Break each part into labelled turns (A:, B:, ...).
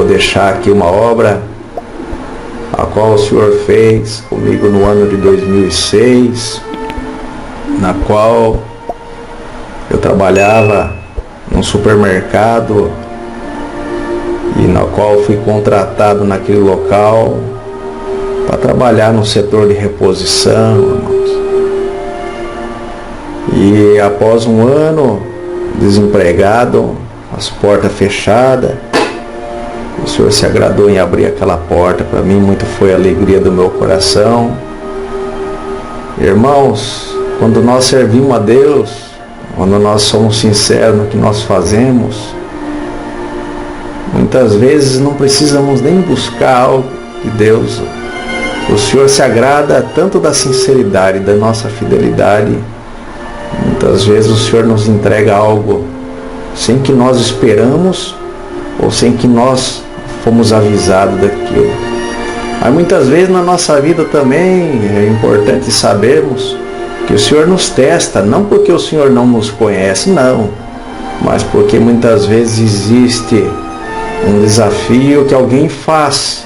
A: vou deixar aqui uma obra a qual o Senhor fez comigo no ano de 2006, na qual eu trabalhava num supermercado e na qual fui contratado naquele local para trabalhar no setor de reposição, irmãos. E após um ano desempregado, as portas fechadas, o Senhor se agradou em abrir aquela porta para mim, muito foi a alegria do meu coração. Irmãos, quando nós servimos a Deus, quando nós somos sinceros no que nós fazemos, muitas vezes não precisamos nem buscar algo de Deus. O Senhor se agrada tanto da sinceridade, da nossa fidelidade. Muitas vezes o Senhor nos entrega algo sem que nós esperamos ou sem que nós fomos avisados daquilo. Mas muitas vezes na nossa vida também é importante sabermos que o Senhor nos testa, não porque o Senhor não nos conhece, não, mas porque muitas vezes existe um desafio que alguém faz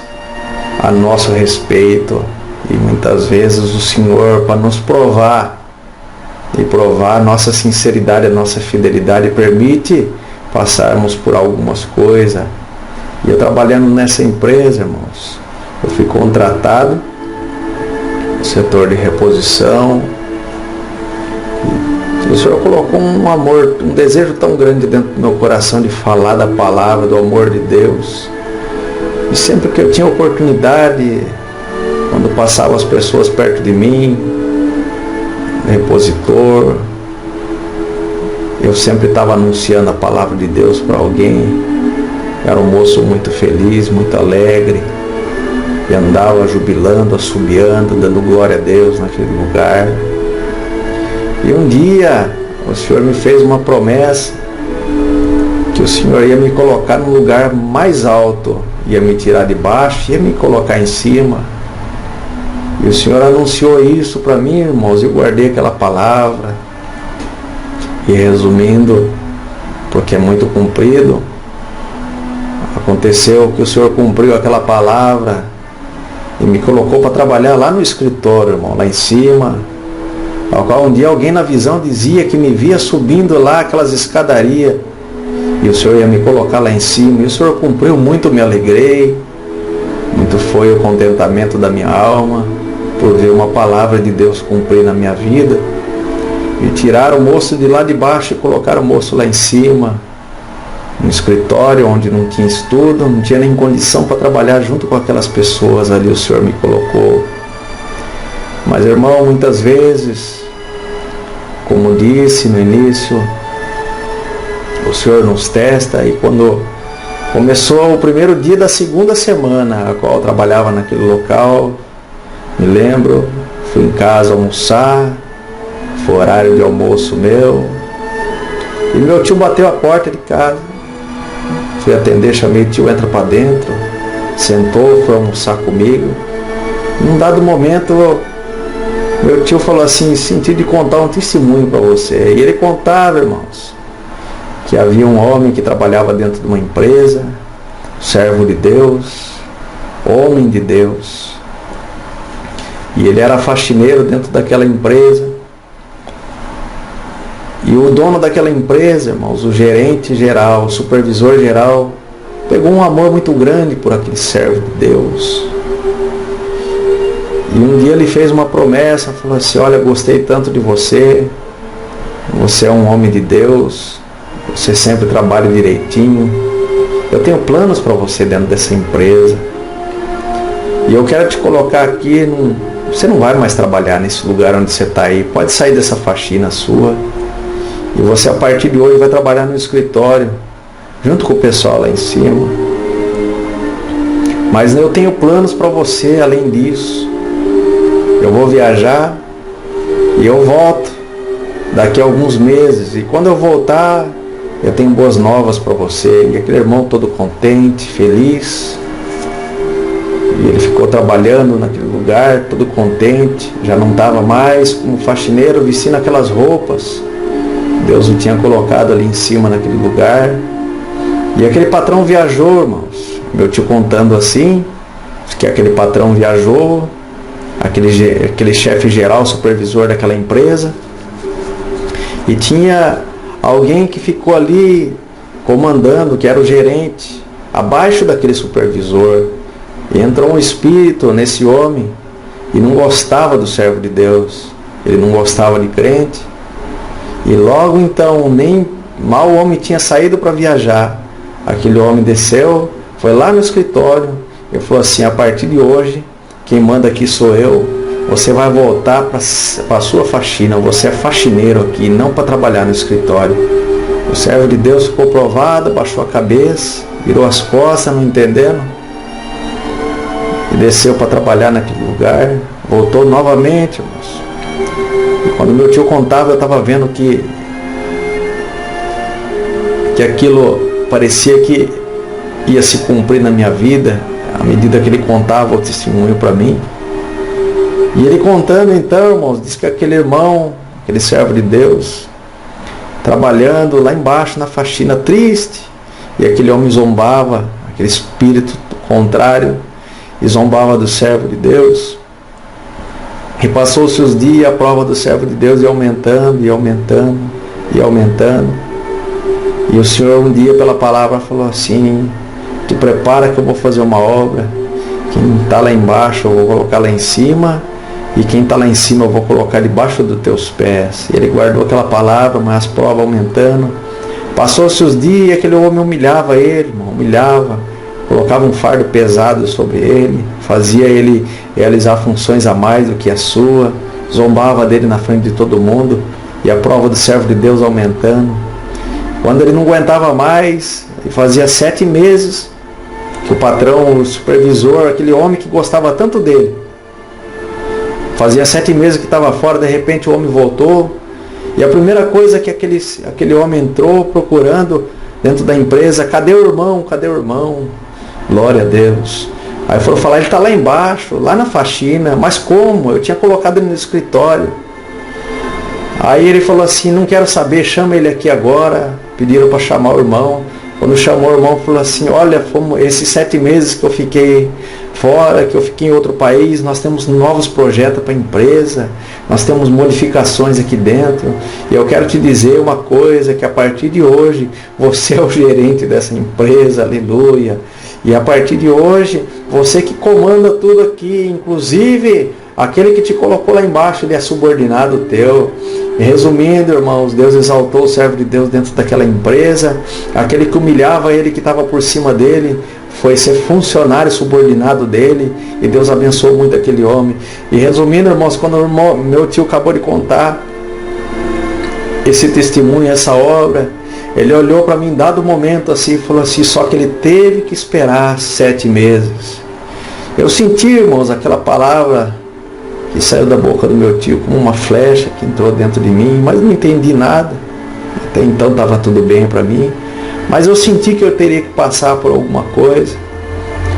A: a nosso respeito, e muitas vezes o Senhor, para nos provar e provar a nossa sinceridade, a nossa fidelidade, permite passarmos por algumas coisas. E eu trabalhando nessa empresa, irmãos, eu fui contratado no setor de reposição. O Senhor colocou um amor, um desejo tão grande dentro do meu coração de falar da palavra, do amor de Deus. E sempre que eu tinha oportunidade, quando passavam as pessoas perto de mim, repositor, eu sempre estava anunciando a palavra de Deus para alguém. Era um moço muito feliz, muito alegre, e andava jubilando, assobiando, dando glória a Deus naquele lugar. E um dia o Senhor me fez uma promessa que o Senhor ia me colocar num lugar mais alto, ia me tirar de baixo, ia me colocar em cima. E o Senhor anunciou isso para mim, irmãos. Eu guardei aquela palavra. E resumindo, porque é muito comprido, aconteceu que o Senhor cumpriu aquela palavra e me colocou para trabalhar lá no escritório, irmão, lá em cima, ao qual um dia alguém na visão dizia que me via subindo lá aquelas escadarias, e o Senhor ia me colocar lá em cima, e o Senhor cumpriu muito, me alegrei, muito foi o contentamento da minha alma, por ver uma palavra de Deus cumprir na minha vida. E tiraram o moço de lá de baixo e colocaram o moço lá em cima, no escritório onde não tinha estudo, não tinha nem condição para trabalhar junto com aquelas pessoas. Ali o Senhor me colocou. Mas, irmão, muitas vezes, como disse no início, o Senhor nos testa. E quando começou o primeiro dia da segunda semana, a qual eu trabalhava naquele local, me lembro, fui em casa almoçar, foi o horário de almoço meu, e meu tio bateu a porta de casa. Fui atender, chamei o tio, entra para dentro, sentou, foi almoçar comigo. Num dado momento, meu tio falou assim, senti de contar um testemunho para você. E ele contava, irmãos, que havia um homem que trabalhava dentro de uma empresa, servo de Deus, homem de Deus, e ele era faxineiro dentro daquela empresa. E o dono daquela empresa, irmãos, o gerente geral, o supervisor geral, pegou um amor muito grande por aquele servo de Deus. E um dia ele fez uma promessa, falou assim, olha, gostei tanto de você, você é um homem de Deus, você sempre trabalha direitinho, eu tenho planos para você dentro dessa empresa, e eu quero te colocar aqui, você não vai mais trabalhar nesse lugar onde você está aí, pode sair dessa faxina sua, e você a partir de hoje vai trabalhar no escritório, junto com o pessoal lá em cima. Mas eu tenho planos para você além disso. Eu vou viajar e eu volto daqui a alguns meses. E quando eu voltar, eu tenho boas novas para você. E aquele irmão todo contente, feliz. E ele ficou trabalhando naquele lugar, todo contente. Já não estava mais como faxineiro, vestindo aquelas roupas. Deus o tinha colocado ali em cima naquele lugar. E aquele patrão viajou, irmãos. Meu tio contando assim, que aquele patrão viajou, aquele chefe geral, supervisor daquela empresa, e tinha alguém que ficou ali comandando, que era o gerente, abaixo daquele supervisor. E entrou um espírito nesse homem e não gostava do servo de Deus, ele não gostava de crente. E logo então, nem mal o homem tinha saído para viajar, aquele homem desceu, foi lá no escritório e falou assim: a partir de hoje, quem manda aqui sou eu, você vai voltar para a sua faxina, você é faxineiro aqui, não para trabalhar no escritório. O servo de Deus ficou provado, baixou a cabeça, virou as costas, não entendendo, e desceu para trabalhar naquele lugar, voltou novamente, irmãos. E quando meu tio contava, eu estava vendo que aquilo parecia que ia se cumprir na minha vida, à medida que ele contava o testemunho para mim. E ele contando então, irmãos, disse que aquele irmão, aquele servo de Deus, trabalhando lá embaixo na faxina, triste, e aquele homem zombava, aquele espírito contrário, e zombava do servo de Deus. E passou-se os dias, a prova do servo de Deus ia aumentando, e aumentando, e aumentando. E o Senhor um dia pela palavra falou assim: te prepara que eu vou fazer uma obra, quem está lá embaixo eu vou colocar lá em cima, e quem está lá em cima eu vou colocar debaixo dos teus pés. E ele guardou aquela palavra, mas as provas aumentando. Passou-se os dias, aquele homem humilhava ele, irmão, humilhava, colocava um fardo pesado sobre ele, fazia ele realizar funções a mais do que a sua, zombava dele na frente de todo mundo, e a prova do servo de Deus aumentando. Quando ele não aguentava mais, e fazia 7 meses que o patrão, o supervisor, aquele homem que gostava tanto dele, fazia 7 meses que estava fora, de repente o homem voltou, e a primeira coisa que aquele homem entrou procurando dentro da empresa: cadê o irmão? Cadê o irmão? Glória a Deus. Aí foram falar: ele está lá embaixo, lá na faxina. Mas como? Eu tinha colocado ele no escritório. Aí ele falou assim: não quero saber, chama ele aqui agora. Pediram para chamar o irmão. Quando chamou o irmão, falou assim: olha, esses 7 meses que eu fiquei fora, que eu fiquei em outro país, nós temos novos projetos para a empresa, nós temos modificações aqui dentro, e eu quero te dizer uma coisa, que a partir de hoje, você é o gerente dessa empresa, aleluia, e a partir de hoje, você que comanda tudo aqui, inclusive aquele que te colocou lá embaixo, ele é subordinado teu. E resumindo, irmãos, Deus exaltou o servo de Deus dentro daquela empresa. Aquele que humilhava ele, que estava por cima dele, foi ser funcionário subordinado dele. E Deus abençoou muito aquele homem. E resumindo, irmãos, quando meu tio acabou de contar esse testemunho, essa obra, ele olhou para mim, dado momento assim, e falou assim: só que ele teve que esperar 7 meses. Eu senti, irmãos, aquela palavra que saiu da boca do meu tio como uma flecha que entrou dentro de mim, mas não entendi nada. Até então estava tudo bem para mim, mas eu senti que eu teria que passar por alguma coisa.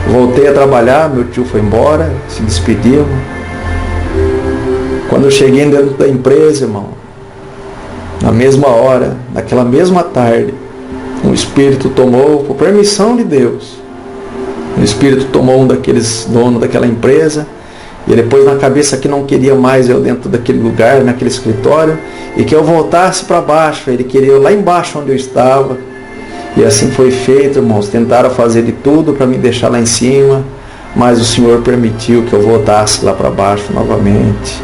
A: Voltei a trabalhar, meu tio foi embora, se despediu. Quando eu cheguei dentro da empresa, irmão, na mesma hora, naquela mesma tarde, um espírito tomou, por permissão de Deus, um espírito tomou um daqueles donos daquela empresa. E ele pôs na cabeça que não queria mais eu dentro daquele lugar, naquele escritório, e que eu voltasse para baixo. Ele queria eu lá embaixo onde eu estava. E assim foi feito, irmãos. Tentaram fazer de tudo para me deixar lá em cima, mas o Senhor permitiu que eu voltasse lá para baixo novamente.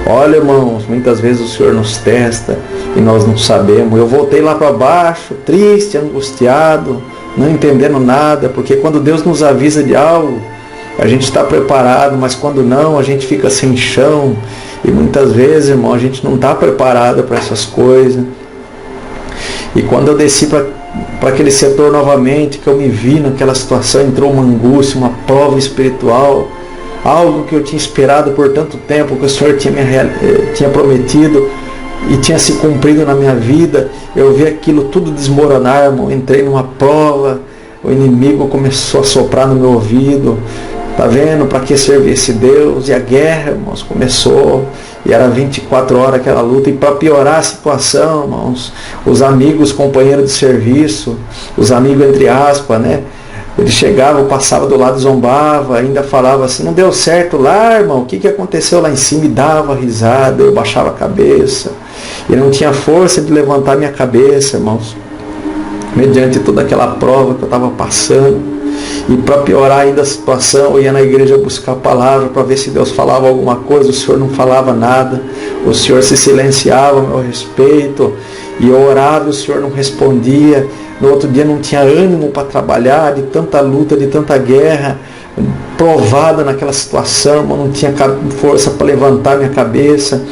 A: Olha, irmãos, muitas vezes o Senhor nos testa e nós não sabemos. Eu voltei lá para baixo, triste, angustiado, não entendendo nada, porque quando Deus nos avisa de algo, a gente está preparado, mas quando não, a gente fica sem chão. E muitas vezes, irmão, a gente não está preparado para essas coisas. E quando eu desci para aquele setor novamente, que eu me vi naquela situação, entrou uma angústia, uma prova espiritual, algo que eu tinha esperado por tanto tempo, que o Senhor tinha prometido e tinha se cumprido na minha vida. Eu vi aquilo tudo desmoronar, irmão. Entrei numa prova, o inimigo começou a soprar no meu ouvido: tá vendo para que servir esse Deus? E a guerra, irmãos, começou, e era 24 horas aquela luta. E para piorar a situação, irmãos, os amigos, companheiros de serviço, os amigos entre aspas, né, Ele chegava, eu passava do lado, zombava, ainda falava assim, não deu certo lá, irmão, o que aconteceu lá em cima? E dava risada, eu baixava a cabeça. E não tinha força de levantar minha cabeça, irmãos, mediante toda aquela prova que eu estava passando. E para piorar ainda a situação, eu ia na igreja buscar a palavra para ver se Deus falava alguma coisa. O Senhor não falava nada, o Senhor se silenciava a meu respeito. E eu orava e o Senhor não respondia. No outro dia não tinha ânimo para trabalhar, de tanta luta, de tanta guerra, provada naquela situação, mas não tinha força para levantar minha cabeça.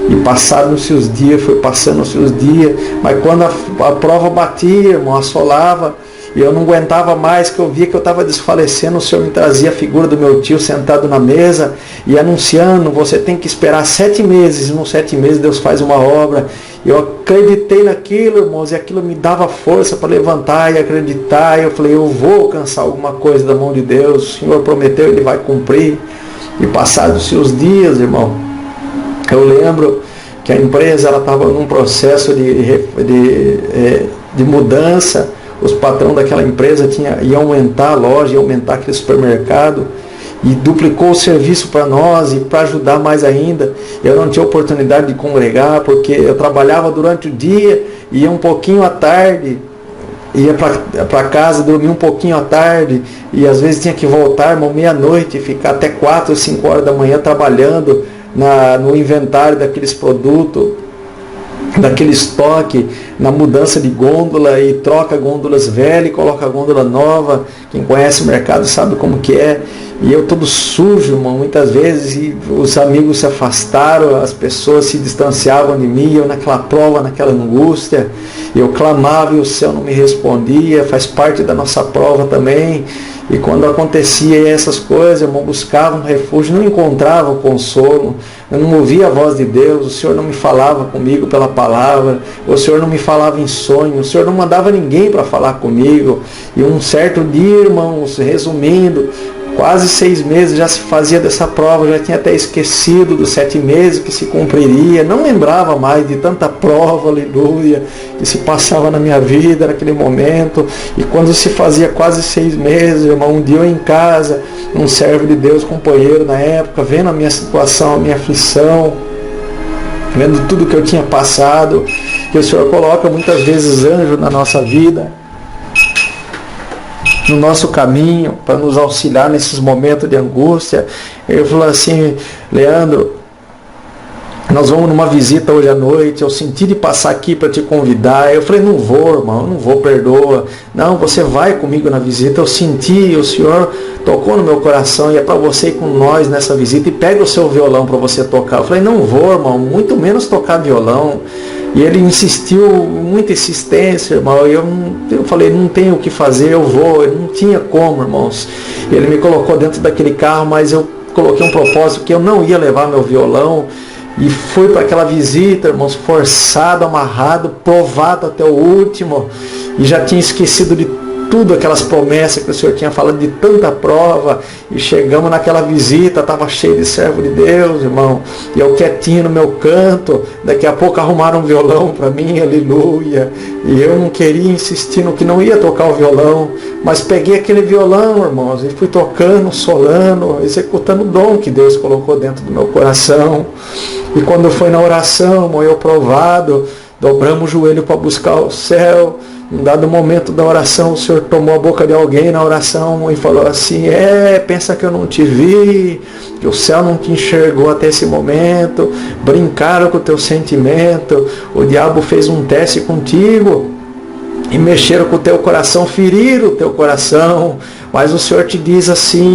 A: E passaram-se os dias, foi passando-se os dias, mas quando a prova batia, irmão, assolava, e eu não aguentava mais, que eu via que eu estava desfalecendo, o Senhor me trazia a figura do meu tio sentado na mesa e anunciando, você tem que esperar 7 meses, e nos 7 meses Deus faz uma obra. Eu acreditei naquilo, irmãos, e aquilo me dava força para levantar e acreditar. E eu falei, eu vou alcançar alguma coisa da mão de Deus, o Senhor prometeu, Ele vai cumprir. E passados-se os dias, irmão, eu lembro que a empresa estava num processo de mudança. Os patrões daquela empresa iam aumentar a loja, iam aumentar aquele supermercado, e duplicou o serviço para nós e para ajudar mais ainda. Eu não tinha oportunidade de congregar, porque eu trabalhava durante o dia, ia um pouquinho à tarde, ia para casa, dormia um pouquinho à tarde, e às vezes tinha que voltar, irmão, meia-noite, ficar até 4 ou 5 horas da manhã trabalhando no inventário daqueles produtos, daquele estoque, na mudança de gôndola, e troca gôndolas velhas e coloca gôndola nova. Quem conhece o mercado sabe como que é. E eu todo sujo, irmão, muitas vezes, e os amigos se afastaram, as pessoas se distanciavam de mim, eu naquela prova, naquela angústia, eu clamava e o céu não me respondia. Faz parte da nossa prova também. E quando acontecia essas coisas, irmão, buscava um refúgio, não encontrava o consolo, eu não ouvia a voz de Deus, o Senhor não me falava comigo pela palavra, o Senhor não me falava em sonho, o Senhor não mandava ninguém para falar comigo. E um certo dia, irmãos, resumindo, quase 6 meses já se fazia dessa prova, já tinha até esquecido dos 7 meses que se cumpriria, não lembrava mais de tanta prova, aleluia, que se passava na minha vida naquele momento. E quando se fazia quase 6 meses, irmão, um dia eu em casa, um servo de Deus, companheiro na época, vendo a minha situação, a minha aflição, vendo tudo que eu tinha passado, que o Senhor coloca muitas vezes anjo na nossa vida, no nosso caminho, para nos auxiliar nesses momentos de angústia. Ele falou assim, Leandro, nós vamos numa visita hoje à noite, eu senti de passar aqui para te convidar. Eu falei, não vou, irmão, não vou, perdoa. Não, você vai comigo na visita, eu senti, o Senhor tocou no meu coração, e é para você ir com nós nessa visita, e pega o seu violão para você tocar. Eu falei, não vou, irmão, muito menos tocar violão. E ele insistiu, muita insistência, irmão. Eu falei, não tenho o que fazer, eu vou. Eu não tinha como, irmãos. Ele me colocou dentro daquele carro, mas eu coloquei um propósito que eu não ia levar meu violão. E fui para aquela visita, irmãos, forçado, amarrado, provado até o último. E já tinha esquecido de tudo, aquelas promessas que o Senhor tinha falado, de tanta prova. E chegamos naquela visita, estava cheio de servo de Deus, irmão, e eu quietinho no meu canto. Daqui a pouco arrumaram um violão para mim, aleluia, e eu não queria insistir no que não ia tocar o violão, mas peguei aquele violão, irmãos, e fui tocando, solando, executando o dom que Deus colocou dentro do meu coração. E quando foi na oração, irmão, eu provado, dobramos o joelho para buscar o céu. Em dado momento da oração, o Senhor tomou a boca de alguém na oração e falou assim, pensa que eu não te vi, que o céu não te enxergou até esse momento, brincaram com o teu sentimento, o diabo fez um teste contigo, e mexeram com o teu coração, feriram o teu coração, mas o Senhor te diz assim,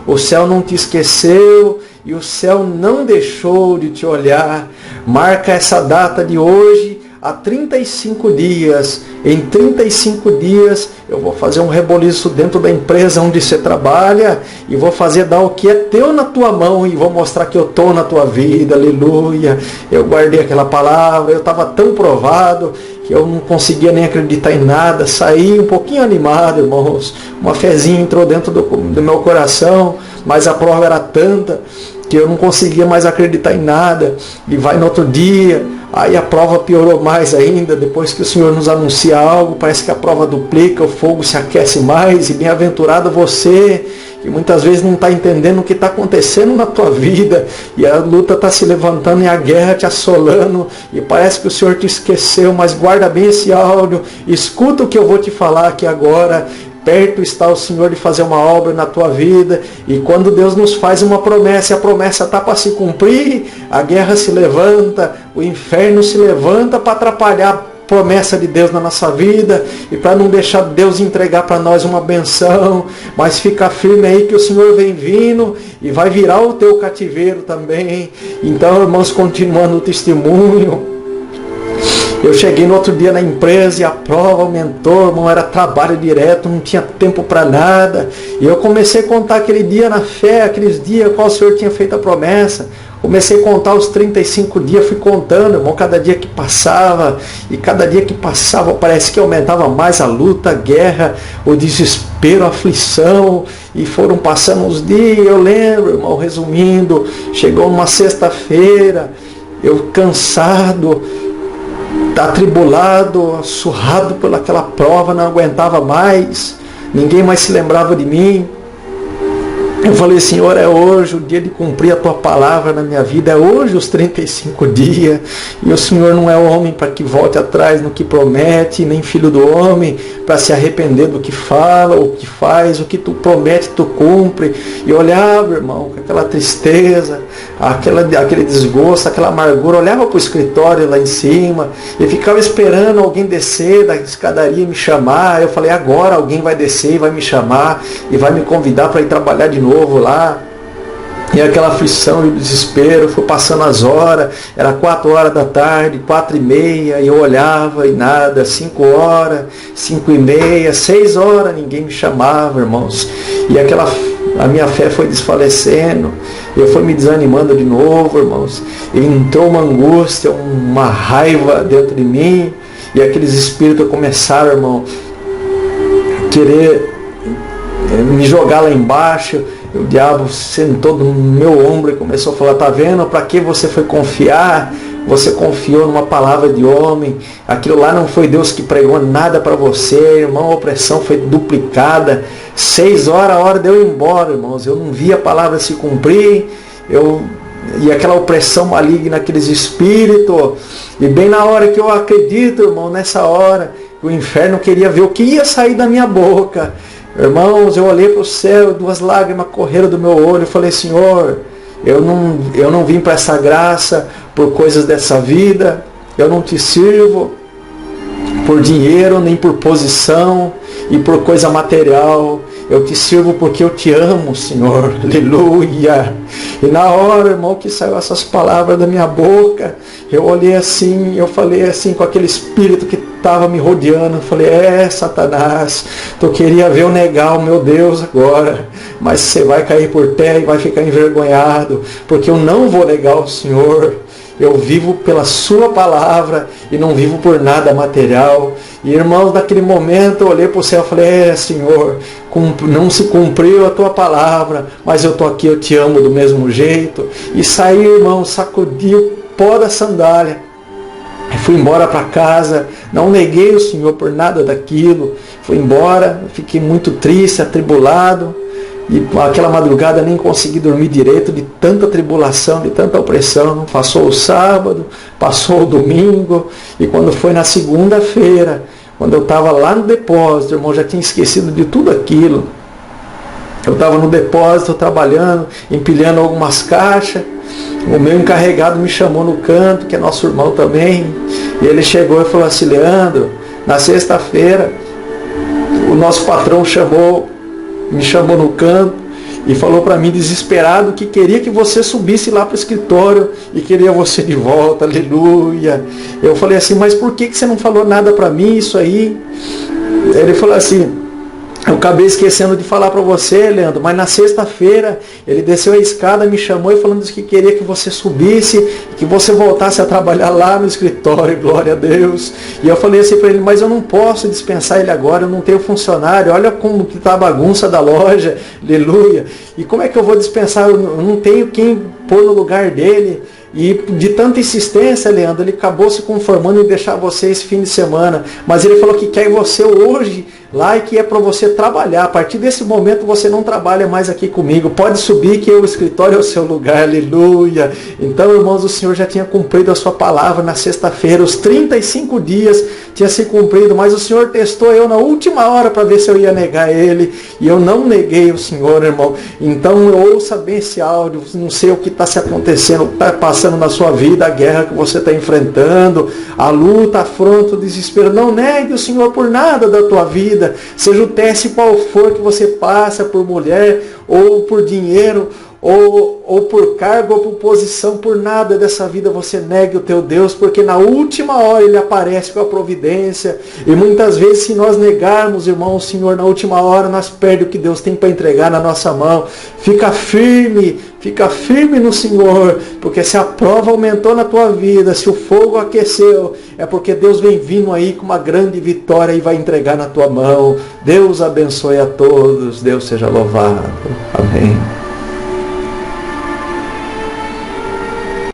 A: o céu não te esqueceu, e o céu não deixou de te olhar. Marca essa data de hoje, há 35 dias, em 35 dias eu vou fazer um reboliço dentro da empresa onde você trabalha, e vou fazer dar o que é teu na tua mão, e vou mostrar que eu estou na tua vida, aleluia. Eu guardei aquela palavra, eu estava tão provado, que eu não conseguia nem acreditar em nada, saí um pouquinho animado, irmãos, uma fezinha entrou dentro do meu coração, mas a prova era tanta, que eu não conseguia mais acreditar em nada. E vai no outro dia, Aí a prova piorou mais ainda, depois que o Senhor nos anuncia algo, parece que a prova duplica, o fogo se aquece mais, e bem-aventurado você, que muitas vezes não está entendendo o que está acontecendo na tua vida, e a luta está se levantando e a guerra te assolando, e parece que o Senhor te esqueceu, mas guarda bem esse áudio, escuta o que eu vou te falar aqui agora. Perto está o Senhor de fazer uma obra na tua vida, e quando Deus nos faz uma promessa, e a promessa está para se cumprir, a guerra se levanta, o inferno se levanta para atrapalhar a promessa de Deus na nossa vida, e para não deixar Deus entregar para nós uma benção. Mas fica firme aí que o Senhor vem vindo, e vai virar o teu cativeiro também. Então, irmãos, continuando o testemunho, eu cheguei no outro dia na empresa e a prova aumentou, irmão, era trabalho direto, não tinha tempo para nada. E eu comecei a contar aquele dia na fé, aqueles dias qual o Senhor tinha feito a promessa. Comecei a contar os 35 dias, fui contando, irmão, cada dia que passava. E cada dia que passava parece que aumentava mais a luta, a guerra, o desespero, a aflição. E foram passando os dias, eu lembro, irmão, resumindo, chegou uma sexta-feira, eu cansado, atribulado, surrado pelaquela prova, não aguentava mais, ninguém mais se lembrava de mim. Eu falei, Senhor, é hoje o dia de cumprir a tua palavra na minha vida, é hoje os 35 dias, e o Senhor não é homem para que volte atrás no que promete, nem filho do homem para se arrepender do que fala, ou que faz, o que tu promete, tu cumpre. E eu olhava, irmão, com aquela tristeza, aquele desgosto, aquela amargura, olhava para o escritório lá em cima, e ficava esperando alguém descer da escadaria e me chamar. Eu falei, agora alguém vai descer e vai me chamar, e vai me convidar para ir trabalhar de novo lá. E aquela aflição e o desespero, foi passando as horas, era 4 horas da tarde, 4h30, e eu olhava e nada, 5 horas, 5h30, 6 horas, ninguém me chamava, irmãos. E a minha fé foi desfalecendo, eu fui me desanimando de novo, irmãos. E entrou uma angústia, uma raiva dentro de mim, e aqueles espíritos começaram, irmão, querer me jogar lá embaixo. O diabo sentou no meu ombro e começou a falar, tá vendo? Para que você foi confiar? Você confiou numa palavra de homem. Aquilo lá não foi Deus que pregou nada para você, irmão. A opressão foi duplicada. 6 horas, a hora de eu ir embora, irmãos. Eu não vi a palavra se cumprir. E aquela opressão maligna, aqueles espíritos. E bem na hora que eu acredito, irmão, nessa hora, o inferno queria ver o que ia sair da minha boca. Irmãos, eu olhei para o céu, 2 lágrimas correram do meu olho. Eu falei, Senhor, eu não vim para essa graça por coisas dessa vida. Eu não te sirvo por dinheiro, nem por posição e por coisa material. Eu te sirvo porque eu te amo, Senhor. Aleluia. E na hora, irmão, que saiu essas palavras da minha boca, eu olhei assim, eu falei assim com aquele espírito que estava me rodeando. Eu falei, Satanás, tu queria ver eu negar o meu Deus agora, mas você vai cair por terra e vai ficar envergonhado, porque eu não vou negar o Senhor. Eu vivo pela sua palavra e não vivo por nada material. E, irmãos, naquele momento eu olhei para o céu e falei, Senhor, não se cumpriu a tua palavra, mas eu estou aqui, eu te amo do mesmo jeito. E saí, irmão, sacudi o pó da sandália. Fui embora para casa, não neguei o Senhor por nada daquilo. Fui embora, fiquei muito triste, atribulado. E aquela madrugada nem consegui dormir direito de tanta tribulação, de tanta opressão. Passou o sábado, passou o domingo, e quando foi na segunda-feira, quando eu estava lá no depósito, irmão, já tinha esquecido de tudo aquilo. Eu estava no depósito trabalhando, empilhando algumas caixas. O meu encarregado me chamou no canto, que é nosso irmão também, e ele chegou e falou assim, Leandro, na sexta-feira o nosso patrão me chamou no canto e falou para mim desesperado que queria que você subisse lá para o escritório e queria você de volta, aleluia. Eu falei assim, mas por que você não falou nada para mim isso aí? Ele falou assim, Eu acabei esquecendo de falar para você, Leandro, mas na sexta-feira ele desceu a escada, me chamou e falando que queria que você subisse, que você voltasse a trabalhar lá no escritório, glória a Deus. E eu falei assim para ele, mas eu não posso dispensar ele agora, eu não tenho funcionário, olha como que está a bagunça da loja, aleluia. E como é que eu vou dispensar? Eu não tenho quem pôr no lugar dele. E de tanta insistência, Leandro, ele acabou se conformando em deixar você esse fim de semana. Mas ele falou que quer você hoje lá e que é para você trabalhar. A partir desse momento você não trabalha mais aqui comigo. Pode subir que o escritório é o seu lugar, aleluia. Então, irmãos, o Senhor já tinha cumprido a sua palavra na sexta-feira. Os 35 dias tinha se cumprido, mas o Senhor testou eu na última hora para ver se eu ia negar ele. E eu não neguei o Senhor, irmão. Então, ouça bem esse áudio. Não sei o que está se acontecendo, o que está passando na sua vida, a guerra que você está enfrentando, a luta, a afronta, o desespero. Não negue o Senhor por nada da tua vida. Seja o teste qual for que você passa, por mulher, ou por dinheiro, ou por cargo, ou por posição, por nada dessa vida você negue o teu Deus, porque na última hora Ele aparece com a providência. E muitas vezes, se nós negarmos, irmão, o Senhor, na última hora, nós perdemos o que Deus tem para entregar na nossa mão. Fica firme no Senhor, porque se a prova aumentou na tua vida, se o fogo aqueceu, é porque Deus vem vindo aí com uma grande vitória e vai entregar na tua mão. Deus abençoe a todos, Deus seja louvado. Amém.